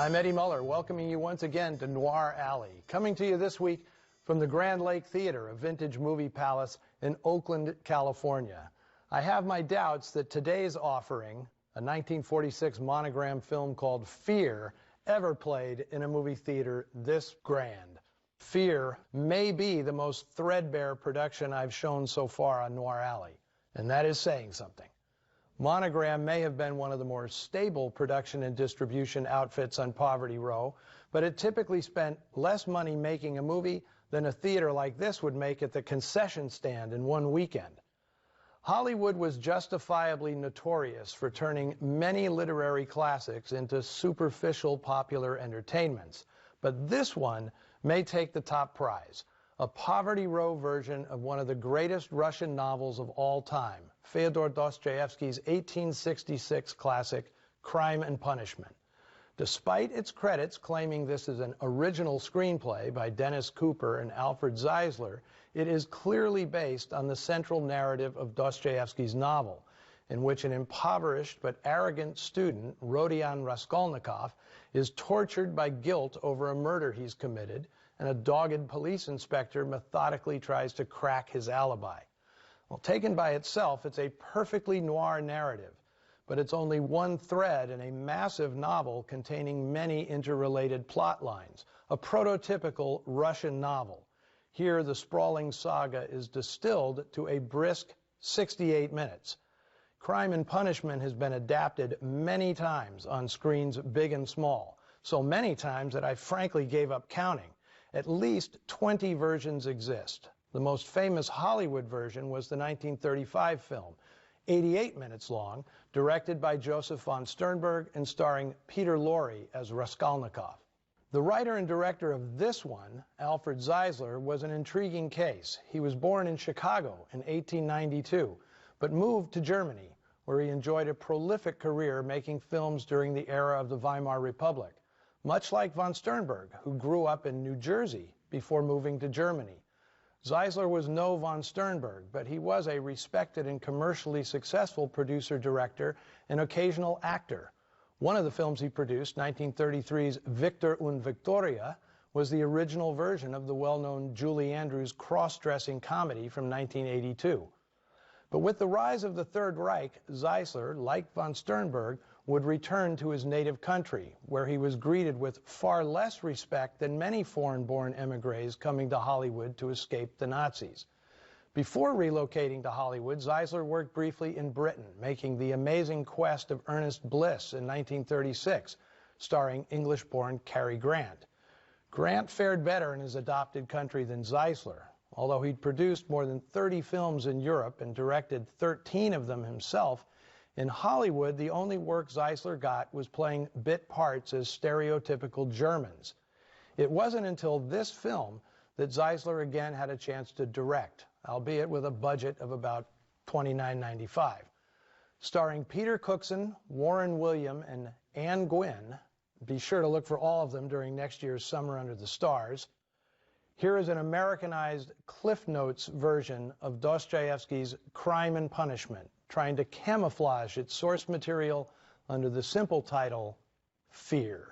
I'm Eddie Muller, welcoming you once again to Noir Alley. Coming to you this week from the Grand Lake Theater, a vintage movie palace in Oakland, California. I have my doubts that today's offering, a 1946 monogram film called Fear, ever played in a movie theater this grand. Fear may be the most threadbare production I've shown so far on Noir Alley, and that is saying something. Monogram may have been one of the more stable production and distribution outfits on Poverty Row, but it typically spent less money making a movie than a theater like this would make at the concession stand in one weekend. Hollywood was justifiably notorious for turning many literary classics into superficial popular entertainments, but this one may take the top prize. A Poverty Row version of one of the greatest Russian novels of all time, Fyodor Dostoevsky's 1866 classic, Crime and Punishment. Despite its credits claiming this is an original screenplay by Dennis Cooper and Alfred Zeisler, it is clearly based on the central narrative of Dostoevsky's novel, in which an impoverished but arrogant student, Rodion Raskolnikov, is tortured by guilt over a murder he's committed, and a dogged police inspector methodically tries to crack his alibi. Well, taken by itself, it's a perfectly noir narrative, but it's only one thread in a massive novel containing many interrelated plot lines, a prototypical Russian novel. Here, the sprawling saga is distilled to a brisk 68 minutes. Crime and Punishment has been adapted many times on screens big and small, so many times that I frankly gave up counting. At least 20 versions exist. The most famous Hollywood version was the 1935 film, 88 minutes long, directed by Joseph von Sternberg and starring Peter Lorre as Raskolnikov. The writer and director of this one, Alfred Zeisler, was an intriguing case. He was born in Chicago in 1892, but moved to Germany, where he enjoyed a prolific career making films during the era of the Weimar Republic, much like von Sternberg, who grew up in New Jersey before moving to Germany. Zeisler was no von Sternberg, but he was a respected and commercially successful producer-director and occasional actor. One of the films he produced, 1933's Victor und Victoria, was the original version of the well-known Julie Andrews cross-dressing comedy from 1982. But with the rise of the Third Reich, Zeisler, like von Sternberg, would return to his native country, where he was greeted with far less respect than many foreign-born emigres coming to Hollywood to escape the Nazis. Before relocating to Hollywood, Zeisler worked briefly in Britain, making The Amazing Quest of Ernest Bliss in 1936, starring English-born Cary Grant. Grant fared better in his adopted country than Zeisler. Although he'd produced more than 30 films in Europe and directed 13 of them himself, in Hollywood, the only work Zeisler got was playing bit parts as stereotypical Germans. It wasn't until this film that Zeisler again had a chance to direct, albeit with a budget of about $29.95. Starring Peter Cookson, Warren William, and Anne Gwynn. Be sure to look for all of them during next year's Summer Under the Stars. Here is an Americanized Cliff Notes version of Dostoevsky's Crime and Punishment, trying to camouflage its source material under the simple title, Fear.